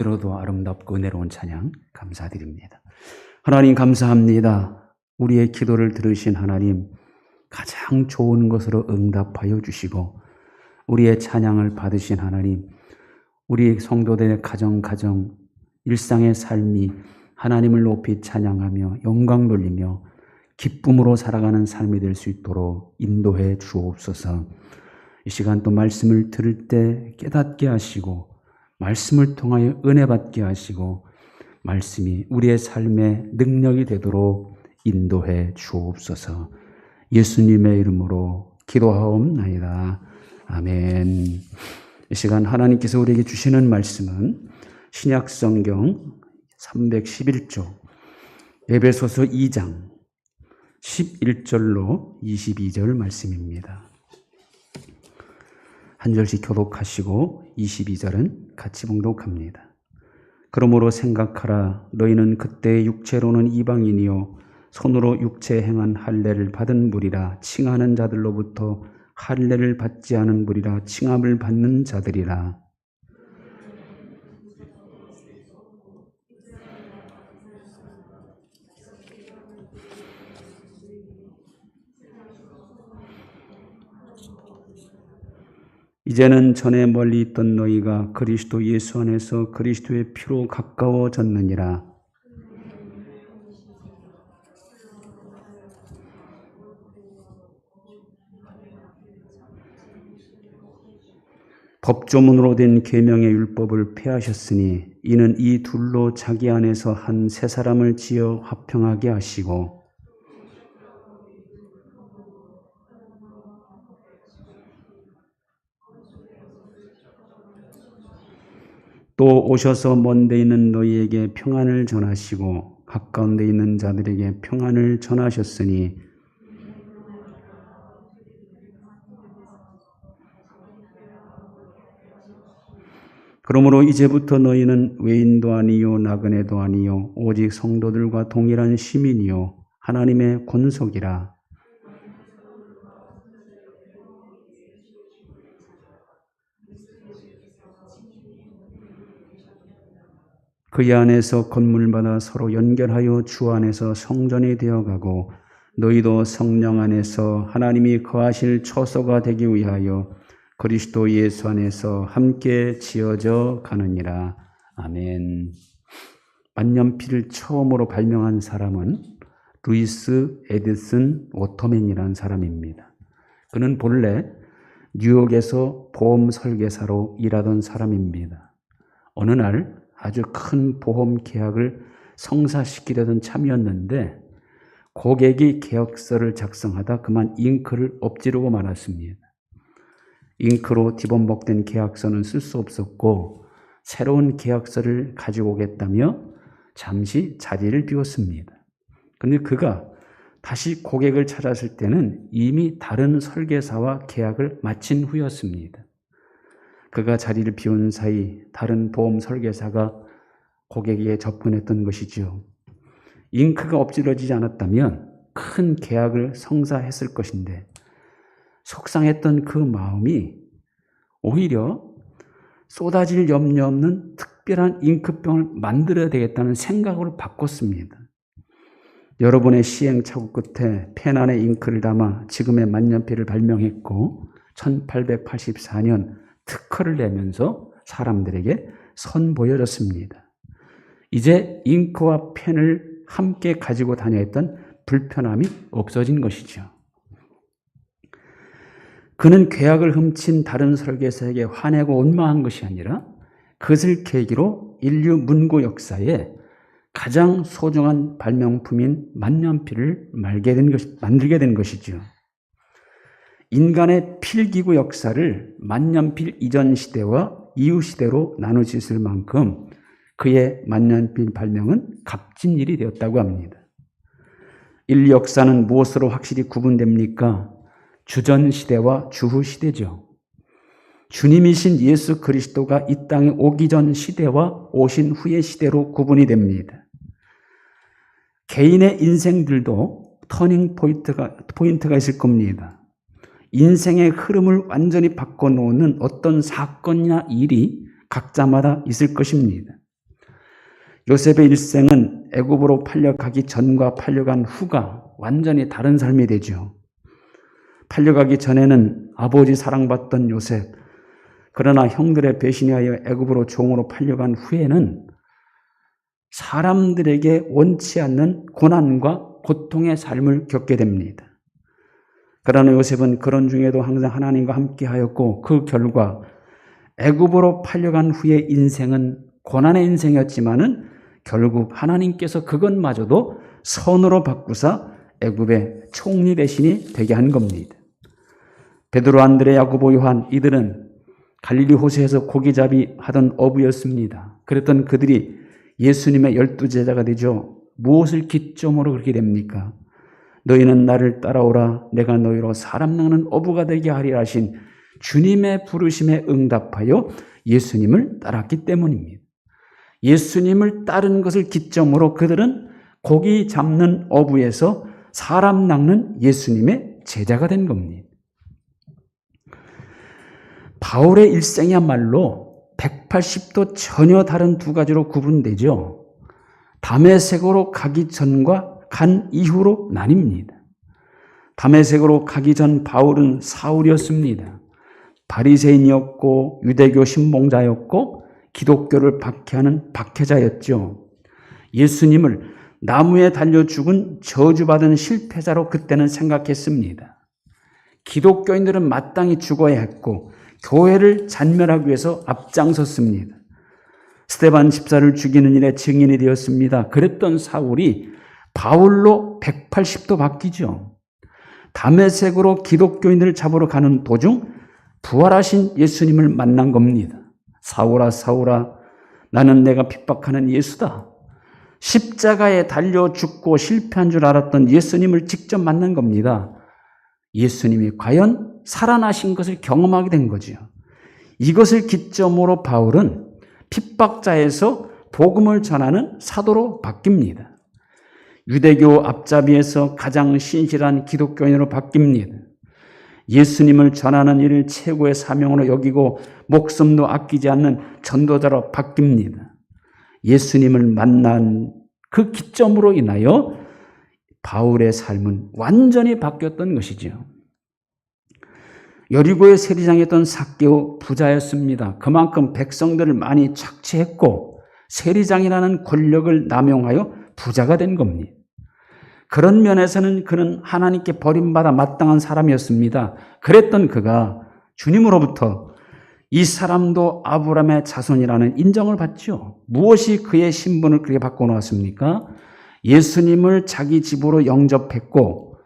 들어도 아름답고 은혜로운 찬양 감사드립니다. 하나님 감사합니다. 우리의 기도를 들으신 하나님, 가장 좋은 것으로 응답하여 주시고 우리의 찬양을 받으신 하나님, 우리 성도들의 가정 일상의 삶이 하나님을 높이 찬양하며 영광 돌리며 기쁨으로 살아가는 삶이 될 수 있도록 인도해 주옵소서. 이 시간 또 말씀을 들을 때 깨닫게 하시고 말씀을 통하여 은혜 받게 하시고 말씀이 우리의 삶의 능력이 되도록 인도해 주옵소서. 예수님의 이름으로 기도하옵나이다. 아멘. 이 시간 하나님께서 우리에게 주시는 말씀은 신약성경 311조 에베소서 2장 11절로 22절 말씀입니다. 한 절씩 교독하시고 22절은 같이 봉독합니다. 그러므로 생각하라. 너희는 그때 육체로는 이방인이요 손으로 육체에 행한 할례를 받은 무리라. 칭하는 자들로부터 할례를 받지 않은 무리라. 칭함을 받는 자들이라. 이제는 전에 멀리 있던 너희가 그리스도 예수 안에서 그리스도의 피로 가까워졌느니라. 법조문으로 된 계명의 율법을 폐하셨으니 이는 이 둘로 자기 안에서 한 새 사람을 지어 화평하게 하시고 또 오셔서 먼 데 있는 너희에게 평안을 전하시고 가까운 데 있는 자들에게 평안을 전하셨으니 그러므로 이제부터 너희는 외인도 아니요 나그네도 아니요 오직 성도들과 동일한 시민이요 하나님의 권속이라. 그의 안에서 건물마다 서로 연결하여 주 안에서 성전이 되어가고 너희도 성령 안에서 하나님이 거하실 처소가 되기 위하여 그리스도 예수 안에서 함께 지어져 가느니라. 아멘. 만년필을 처음으로 발명한 사람은 루이스 에디슨 워터맨이라는 사람입니다. 그는 본래 뉴욕에서 보험 설계사로 일하던 사람입니다. 어느 날 아주 큰 보험 계약을 성사시키려던 참이었는데 고객이 계약서를 작성하다 그만 잉크를 엎지르고 말았습니다. 잉크로 뒤범벅된 계약서는 쓸 수 없었고 새로운 계약서를 가지고 오겠다며 잠시 자리를 비웠습니다. 그런데 그가 다시 고객을 찾았을 때는 이미 다른 설계사와 계약을 마친 후였습니다. 그가 자리를 비운 사이 다른 보험 설계사가 고객에게 접근했던 것이죠. 잉크가 엎질러지지 않았다면 큰 계약을 성사했을 것인데 속상했던 그 마음이 오히려 쏟아질 염려 없는 특별한 잉크병을 만들어야 되겠다는 생각으로 바꿨습니다. 여러분의 시행착오 끝에 펜 안에 잉크를 담아 지금의 만년필을 발명했고 1884년 특허를 내면서 사람들에게 선보여졌습니다. 이제 잉크와 펜을 함께 가지고 다녀야 했던 불편함이 없어진 것이죠. 그는 계약을 훔친 다른 설계사에게 화내고 원망한 것이 아니라 그것을 계기로 인류 문고 역사에 가장 소중한 발명품인 만년필을 만들게 된 것이죠. 인간의 필기구 역사를 만년필 이전 시대와 이후 시대로 나누었을 만큼 그의 만년필 발명은 값진 일이 되었다고 합니다. 인류 역사는 무엇으로 확실히 구분됩니까? 주전 시대와 주후 시대죠. 주님이신 예수 그리스도가 이 땅에 오기 전 시대와 오신 후의 시대로 구분이 됩니다. 개인의 인생들도 터닝 포인트가 있을 겁니다. 인생의 흐름을 완전히 바꿔놓는 어떤 사건이나 일이 각자마다 있을 것입니다. 요셉의 일생은 애굽으로 팔려가기 전과 팔려간 후가 완전히 다른 삶이 되죠. 팔려가기 전에는 아버지 사랑받던 요셉, 그러나 형들의 배신에 하여 애굽으로 종으로 팔려간 후에는 사람들에게 원치 않는 고난과 고통의 삶을 겪게 됩니다. 그러나 요셉은 그런 중에도 항상 하나님과 함께 하였고 그 결과 애굽으로 팔려간 후의 인생은 고난의 인생이었지만은 결국 하나님께서 그것마저도 선으로 바꾸사 애굽의 총리 대신이 되게 한 겁니다. 베드로, 안드레, 야고보, 요한 이들은 갈릴리 호수에서 고기잡이 하던 어부였습니다. 그랬던 그들이 예수님의 12제자가 되죠. 무엇을 기점으로 그렇게 됩니까? 너희는 나를 따라오라 내가 너희로 사람 낚는 어부가 되게 하리라 하신 주님의 부르심에 응답하여 예수님을 따랐기 때문입니다. 예수님을 따른 것을 기점으로 그들은 고기 잡는 어부에서 사람 낚는 예수님의 제자가 된 겁니다. 바울의 일생이야말로 180도 전혀 다른 두 가지로 구분되죠. 다메섹으로 가기 전과 간 이후로 나뉩니다. 다메섹으로 가기 전 바울은 사울이었습니다. 바리새인이었고 유대교 신봉자였고 기독교를 박해하는 박해자였죠. 예수님을 나무에 달려 죽은 저주받은 실패자로 그때는 생각했습니다. 기독교인들은 마땅히 죽어야 했고 교회를 잔멸하기 위해서 앞장섰습니다. 스데반 집사를 죽이는 일에 증인이 되었습니다. 그랬던 사울이 바울로 180도 바뀌죠. 다메섹으로 기독교인들을 잡으러 가는 도중 부활하신 예수님을 만난 겁니다. 사울아 사울아 나는 내가 핍박하는 예수다. 십자가에 달려 죽고 실패한 줄 알았던 예수님을 직접 만난 겁니다. 예수님이 과연 살아나신 것을 경험하게 된 거죠. 이것을 기점으로 바울은 핍박자에서 복음을 전하는 사도로 바뀝니다. 유대교 앞잡이에서 가장 신실한 기독교인으로 바뀝니다. 예수님을 전하는 일을 최고의 사명으로 여기고 목숨도 아끼지 않는 전도자로 바뀝니다. 예수님을 만난 그 기점으로 인하여 바울의 삶은 완전히 바뀌었던 것이죠. 여리고의 세리장이었던 삭개오 부자였습니다. 그만큼 백성들을 많이 착취했고 세리장이라는 권력을 남용하여 부자가 된 겁니다. 그런 면에서는 그는 하나님께 버림받아 마땅한 사람이었습니다. 그랬던 그가 주님으로부터 이 사람도 아브라함의 자손이라는 인정을 받죠. 무엇이 그의 신분을 그렇게 바꿔놓았습니까? 예수님을 자기 집으로 영접했고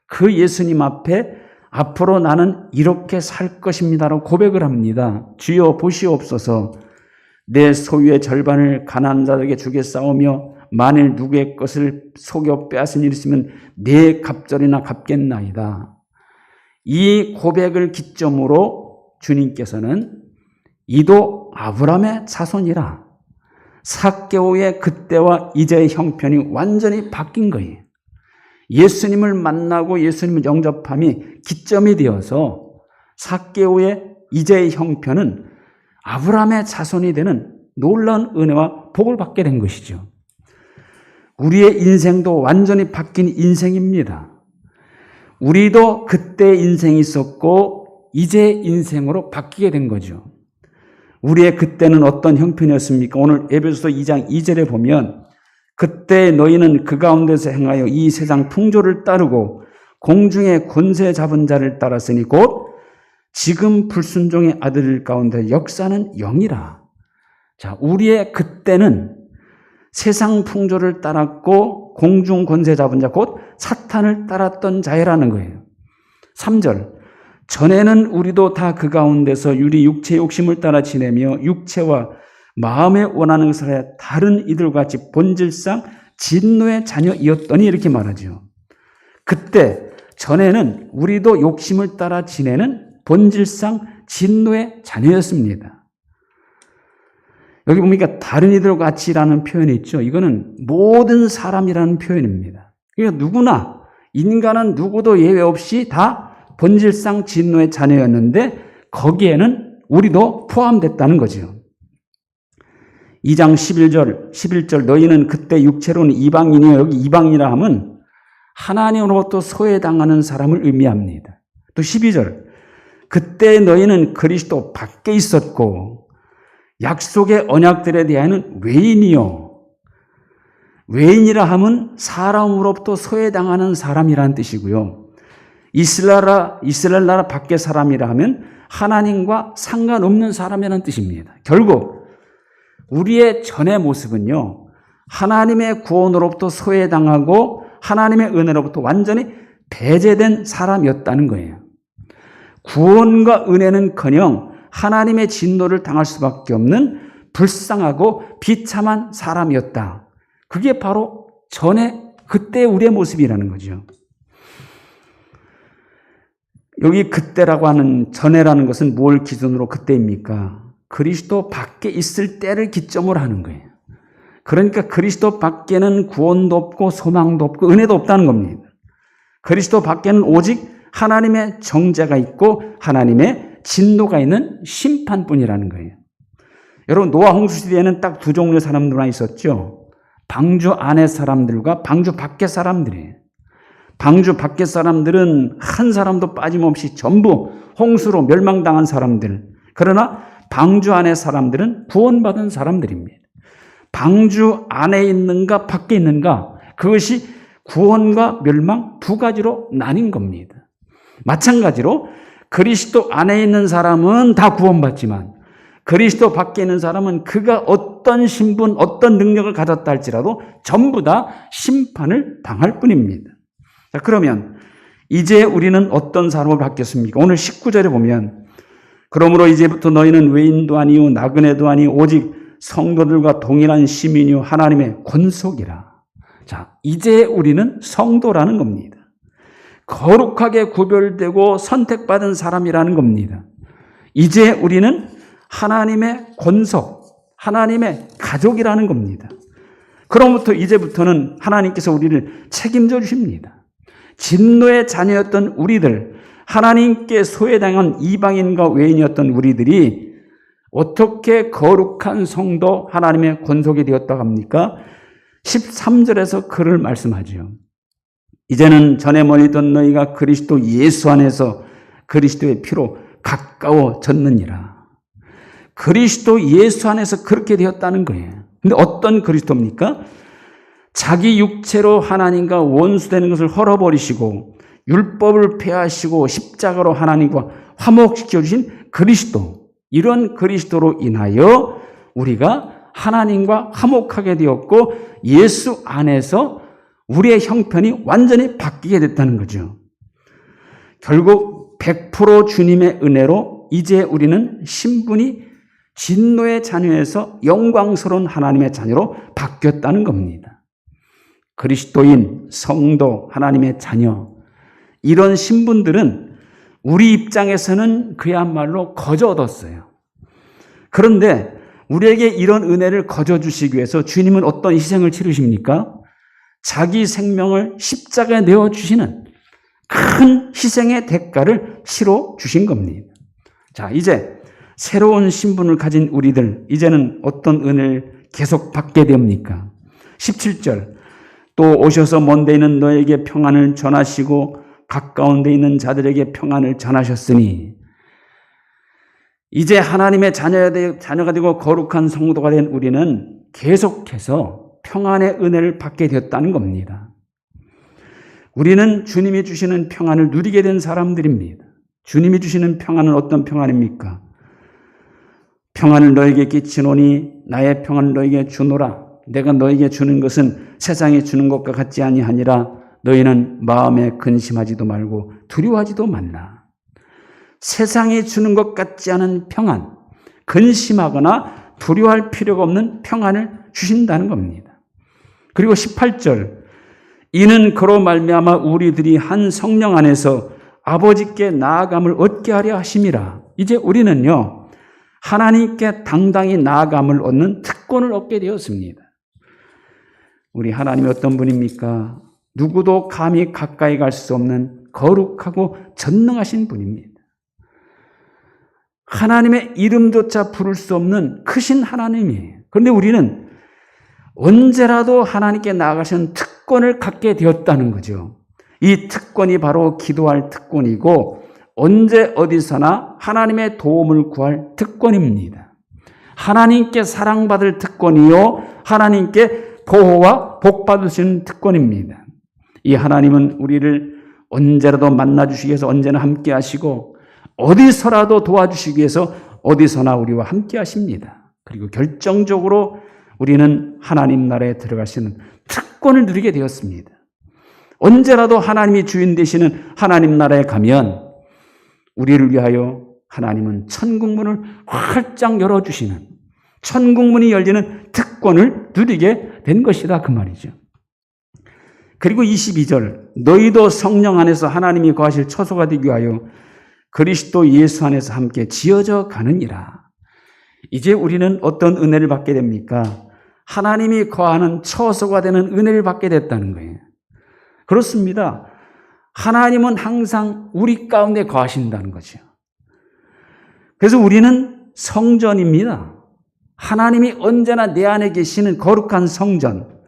그 예수님 앞에 앞으로 나는 이렇게 살 것입니다라고 고백을 합니다. 주여 보시옵소서 내 소유의 절반을 가난한 자에게 주겠사오며 만일 누구의 것을 속여 빼앗은 일이 있으면 내 갑절이나 갚겠나이다. 이 고백을 기점으로 주님께서는 이도 아브라함의 자손이라. 삭개오의 그때와 이제의 형편이 완전히 바뀐 거예요. 예수님을 만나고 예수님을 영접함이 기점이 되어서 삭개오의 이제의 형편은 아브라함의 자손이 되는 놀라운 은혜와 복을 받게 된 것이죠. 우리의 인생도 완전히 바뀐 인생입니다. 우리도 그때 인생이 있었고 이제 인생으로 바뀌게 된 거죠. 우리의 그때는 어떤 형편이었습니까? 오늘 에베소서 2장 2절에 보면 그때 너희는 그 가운데서 행하여 이 세상 풍조를 따르고 공중의 권세 잡은 자를 따랐으니 곧 지금 불순종의 아들 가운데 역사는 영이라. 자, 우리의 그때는 세상 풍조를 따랐고 공중 권세 잡은 자 곧 사탄을 따랐던 자라는 거예요. 3절 전에는 우리도 다 그 가운데서 유리 육체의 욕심을 따라 지내며 육체와 마음에 원하는 것을 해 다른 이들과 같이 본질상 진노의 자녀이었더니 이렇게 말하죠. 그때 전에는 우리도 욕심을 따라 지내는 본질상 진노의 자녀였습니다. 여기 보니까 다른 이들과 같이라는 표현이 있죠. 이거는 모든 사람이라는 표현입니다. 그러니까 누구나 인간은 누구도 예외 없이 다 본질상 진노의 자녀였는데 거기에는 우리도 포함됐다는 거죠. 2장 11절 너희는 그때 육체로는 이방인이요. 여기 이방인이라 하면 하나님으로부터 소외당하는 사람을 의미합니다. 또 12절 그때 너희는 그리스도 밖에 있었고 약속의 언약들에 대하여는 외인이요. 외인이라 하면 사람으로부터 소외당하는 사람이라는 뜻이고요. 이스라엘 나라 밖의 사람이라 하면 하나님과 상관없는 사람이라는 뜻입니다. 결국 우리의 전의 모습은요, 하나님의 구원으로부터 소외당하고 하나님의 은혜로부터 완전히 배제된 사람이었다는 거예요. 구원과 은혜는커녕 하나님의 진노를 당할 수밖에 없는 불쌍하고 비참한 사람이었다. 그게 바로 그때 우리의 모습이라는 거죠. 여기 그때라고 하는 전에라는 것은 뭘 기준으로 그때입니까? 그리스도 밖에 있을 때를 기점으로 하는 거예요. 그러니까 그리스도 밖에는 구원도 없고 소망도 없고 은혜도 없다는 겁니다. 그리스도 밖에는 오직 하나님의 정죄가 있고 하나님의 진노가 있는 심판뿐이라는 거예요. 여러분, 노아 홍수 시대에는 딱 두 종류의 사람들만 있었죠. 방주 안의 사람들과 방주 밖의 사람들이에요. 방주 밖의 사람들은 한 사람도 빠짐없이 전부 홍수로 멸망당한 사람들. 그러나 방주 안의 사람들은 구원받은 사람들입니다. 방주 안에 있는가 밖에 있는가, 그것이 구원과 멸망 두 가지로 나뉜 겁니다. 마찬가지로 그리스도 안에 있는 사람은 다 구원받지만 그리스도 밖에 있는 사람은 그가 어떤 신분, 어떤 능력을 가졌다 할지라도 전부 다 심판을 당할 뿐입니다. 자, 그러면 이제 우리는 어떤 사람으로 바뀌었습니까? 오늘 19절에 보면 그러므로 이제부터 너희는 외인도 아니요 나그네도 아니요 오직 성도들과 동일한 시민이요 하나님의 권속이라. 자, 이제 우리는 성도라는 겁니다. 거룩하게 구별되고 선택받은 사람이라는 겁니다. 이제 우리는 하나님의 권속, 하나님의 가족이라는 겁니다. 그로부터 이제부터는 하나님께서 우리를 책임져 주십니다. 진노의 자녀였던 우리들, 하나님께 소외당한 이방인과 외인이었던 우리들이 어떻게 거룩한 성도 하나님의 권속이 되었다고 합니까? 13절에서 그를 말씀하죠. 이제는 전에 멀리던 너희가 그리스도 예수 안에서 그리스도의 피로 가까워졌느니라. 그리스도 예수 안에서 그렇게 되었다는 거예요. 근데 어떤 그리스도입니까? 자기 육체로 하나님과 원수되는 것을 헐어버리시고 율법을 폐하시고 십자가로 하나님과 화목시켜 주신 그리스도. 이런 그리스도로 인하여 우리가 하나님과 화목하게 되었고 예수 안에서 우리의 형편이 완전히 바뀌게 됐다는 거죠. 결국 100% 주님의 은혜로 이제 우리는 신분이 진노의 자녀에서 영광스러운 하나님의 자녀로 바뀌었다는 겁니다. 그리스도인, 성도, 하나님의 자녀, 이런 신분들은 우리 입장에서는 그야말로 거저 얻었어요. 그런데 우리에게 이런 은혜를 거저 주시기 위해서 주님은 어떤 희생을 치르십니까? 자기 생명을 십자가에 내어주시는 큰 희생의 대가를 치러 주신 겁니다. 자, 이제 새로운 신분을 가진 우리들, 이제는 어떤 은혜를 계속 받게 됩니까? 17절, 또 오셔서 먼 데 있는 너에게 평안을 전하시고 가까운 데 있는 자들에게 평안을 전하셨으니, 이제 하나님의 자녀가 되고 거룩한 성도가 된 우리는 계속해서 평안의 은혜를 받게 되었다는 겁니다. 우리는 주님이 주시는 평안을 누리게 된 사람들입니다. 주님이 주시는 평안은 어떤 평안입니까? 평안을 너에게 끼치노니 나의 평안을 너에게 주노라. 내가 너에게 주는 것은 세상이 주는 것과 같지 아니하니라. 너희는 마음에 근심하지도 말고 두려워하지도 말라. 세상이 주는 것 같지 않은 평안, 근심하거나 두려워할 필요가 없는 평안을 주신다는 겁니다. 그리고 18절, 이는 그로 말미암아 우리들이 한 성령 안에서 아버지께 나아감을 얻게 하려 하심이라. 이제 우리는요, 하나님께 당당히 나아감을 얻는 특권을 얻게 되었습니다. 우리 하나님이 어떤 분입니까? 누구도 감히 가까이 갈 수 없는 거룩하고 전능하신 분입니다. 하나님의 이름조차 부를 수 없는 크신 하나님이에요. 그런데 우리는 언제라도 하나님께 나아가시는 특권을 갖게 되었다는 거죠. 이 특권이 바로 기도할 특권이고 언제 어디서나 하나님의 도움을 구할 특권입니다. 하나님께 사랑받을 특권이요 하나님께 보호와 복받을 수 있는 특권입니다. 이 하나님은 우리를 언제라도 만나주시기 위해서 언제나 함께 하시고 어디서라도 도와주시기 위해서 어디서나 우리와 함께 하십니다. 그리고 결정적으로 우리는 하나님 나라에 들어갈 수 있는 특권을 누리게 되었습니다. 언제라도 하나님이 주인 되시는 하나님 나라에 가면 우리를 위하여 하나님은 천국문을 활짝 열어주시는 천국문이 열리는 특권을 누리게 된 것이다 그 말이죠. 그리고 22절 너희도 성령 안에서 하나님이 거하실 처소가 되기 위하여 그리스도 예수 안에서 함께 지어져 가느니라. 이제 우리는 어떤 은혜를 받게 됩니까? 하나님이 거하는 처소가 되는 은혜를 받게 됐다는 거예요. 그렇습니다. 하나님은 항상 우리 가운데 거하신다는 거죠. 그래서 우리는 성전입니다. 하나님이 언제나 내 안에 계시는 거룩한 성전.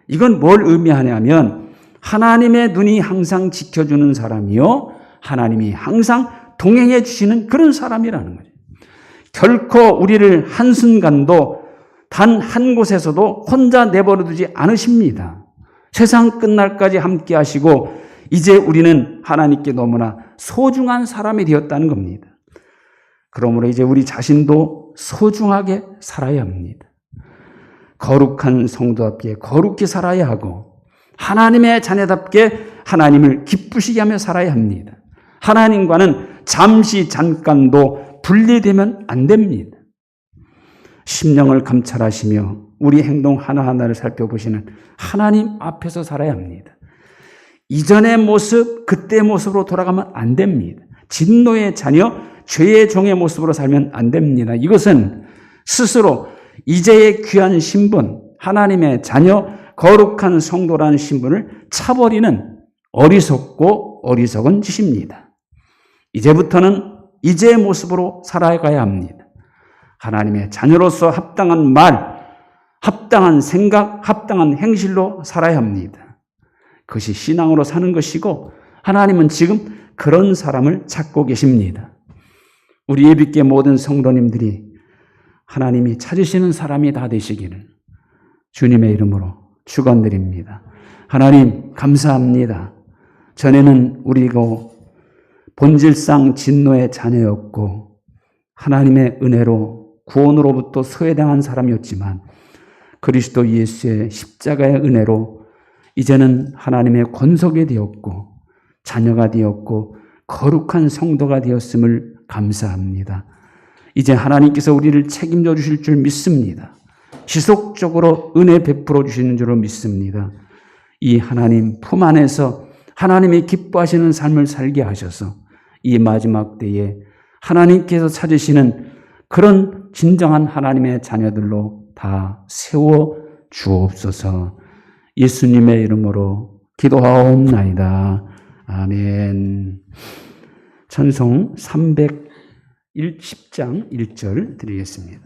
이건 뭘 의미하냐면 하나님의 눈이 항상 지켜주는 사람이요 하나님이 항상 동행해 주시는 그런 사람이라는 거죠. 결코 우리를 한순간도 단 한 곳에서도 혼자 내버려 두지 않으십니다. 세상 끝날까지 함께 하시고 이제 우리는 하나님께 너무나 소중한 사람이 되었다는 겁니다. 그러므로 이제 우리 자신도 소중하게 살아야 합니다. 거룩한 성도답게 거룩히 살아야 하고 하나님의 자녀답게 하나님을 기쁘시게 하며 살아야 합니다. 하나님과는 잠깐도 분리되면 안 됩니다. 심령을 감찰하시며 우리 행동 하나하나를 살펴보시는 하나님 앞에서 살아야 합니다. 이전의 모습, 그때의 모습으로 돌아가면 안 됩니다. 진노의 자녀, 죄의 종의 모습으로 살면 안 됩니다. 이것은 스스로 이제의 귀한 신분, 하나님의 자녀, 거룩한 성도라는 신분을 차버리는 어리석고 어리석은 짓입니다. 이제부터는 이제의 모습으로 살아가야 합니다. 하나님의 자녀로서 합당한 말, 합당한 생각, 합당한 행실로 살아야 합니다. 그것이 신앙으로 사는 것이고 하나님은 지금 그런 사람을 찾고 계십니다. 우리 예비께 모든 성도님들이 하나님이 찾으시는 사람이 다 되시기를 주님의 이름으로 축원드립니다. 하나님 감사합니다. 전에는 우리가 본질상 진노의 자녀였고 하나님의 은혜로 구원으로부터 소외당한 사람이었지만 그리스도 예수의 십자가의 은혜로 이제는 하나님의 권속이 되었고 자녀가 되었고 거룩한 성도가 되었음을 감사합니다. 이제 하나님께서 우리를 책임져 주실 줄 믿습니다. 지속적으로 은혜 베풀어 주시는 줄로 믿습니다. 이 하나님 품 안에서 하나님이 기뻐하시는 삶을 살게 하셔서 이 마지막 때에 하나님께서 찾으시는 그런 진정한 하나님의 자녀들로 다 세워 주옵소서. 예수님의 이름으로 기도하옵나이다. 아멘. 찬송 310장 1절 드리겠습니다.